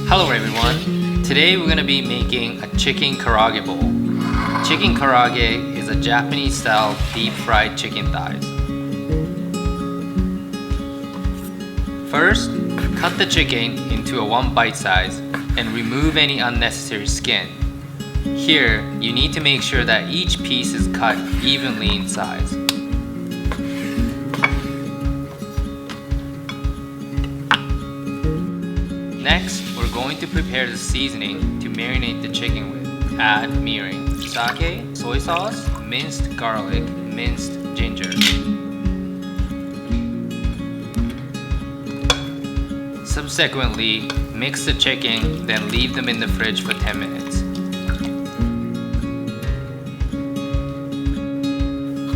Hello everyone! Today we're going to be making a chicken karaage bowl. Chicken karaage is a Japanese style deep fried chicken thighs. First, cut the chicken into a 1 bite size and remove any unnecessary skin. Here, you need to make sure that each piece is cut evenly in size. Next, we're going to prepare the seasoning to marinate the chicken with. Add mirin, sake, soy sauce, minced garlic, minced ginger. Subsequently, mix the chicken, then leave them in the fridge for 10 minutes.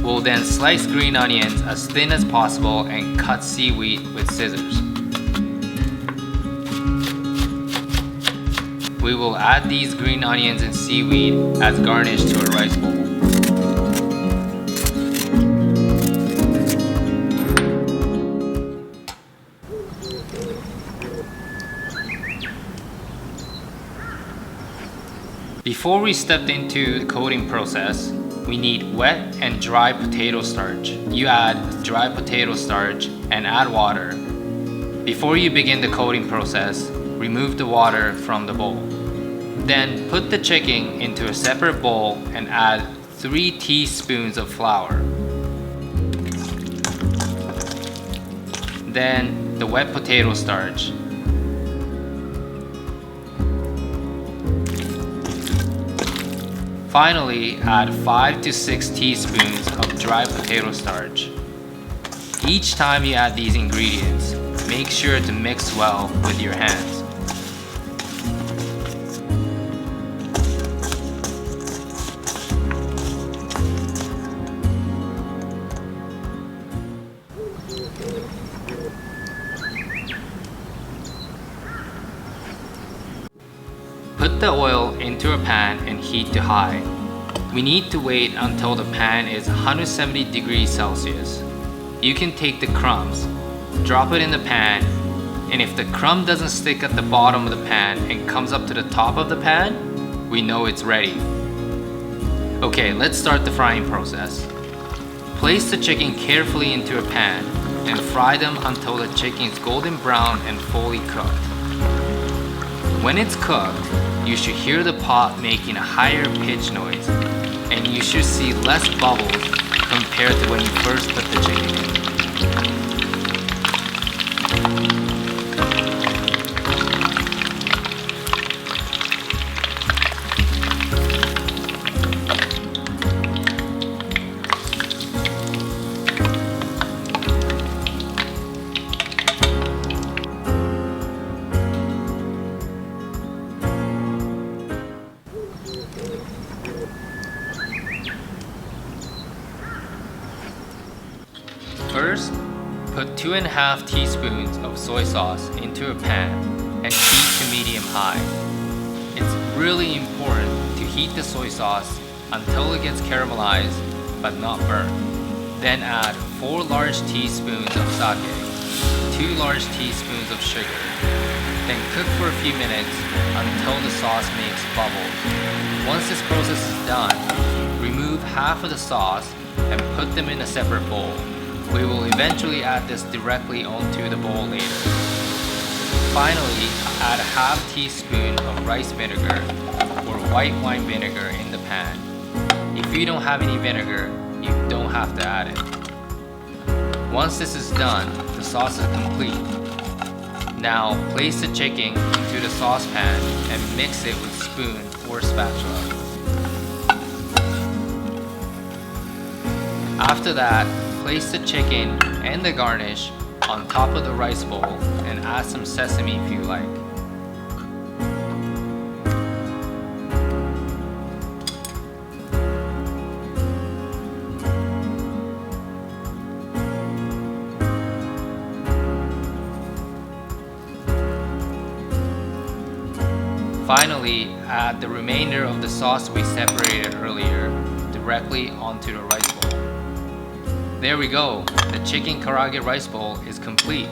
We'll then slice green onions as thin as possible and cut seaweed with scissors. We will add these green onions and seaweed as garnish to a rice bowl. Before we step into the coating process, we need wet and dry potato starch. You add dry potato starch and add water. Before you begin the coating process, remove the water from the bowl. Then put the chicken into a separate bowl and add 3 teaspoons of flour. Then the wet potato starch. Finally, add 5 to 6 teaspoons of dry potato starch. Each time you add these ingredients, make sure to mix well with your hands. Put the oil into a pan and heat to high. We need to wait until the pan is 170 degrees Celsius. You can take the crumbs, drop it in the pan, and if the crumb doesn't stick at the bottom of the pan and comes up to the top of the pan, we know it's ready. Okay, let's start the frying process. Place the chicken carefully into a pan and fry them until the chicken is golden brown and fully cooked. When it's cooked, you should hear the pot making a higher pitch noise, and you should see less bubbles compared to when you first put the chicken in. First, put 2.5 teaspoons of soy sauce into a pan and heat to medium-high. It's really important to heat the soy sauce until it gets caramelized but not burnt. Then add 4 large teaspoons of sake, 2 large teaspoons of sugar. Then cook for a few minutes until the sauce makes bubbles. Once this process is done, remove half of the sauce and put them in a separate bowl. We will eventually add this directly onto the bowl later. Finally, add a half teaspoon of rice vinegar or white wine vinegar in the pan. If you don't have any vinegar, you don't have to add it. Once this is done, the sauce is complete. Now, place the chicken into the saucepan and mix it with spoon or spatula. After that, place the chicken and the garnish on top of the rice bowl and add some sesame if you like. Finally, add the remainder of the sauce we separated earlier directly onto the rice bowl. There we go, the chicken karaage rice bowl is complete.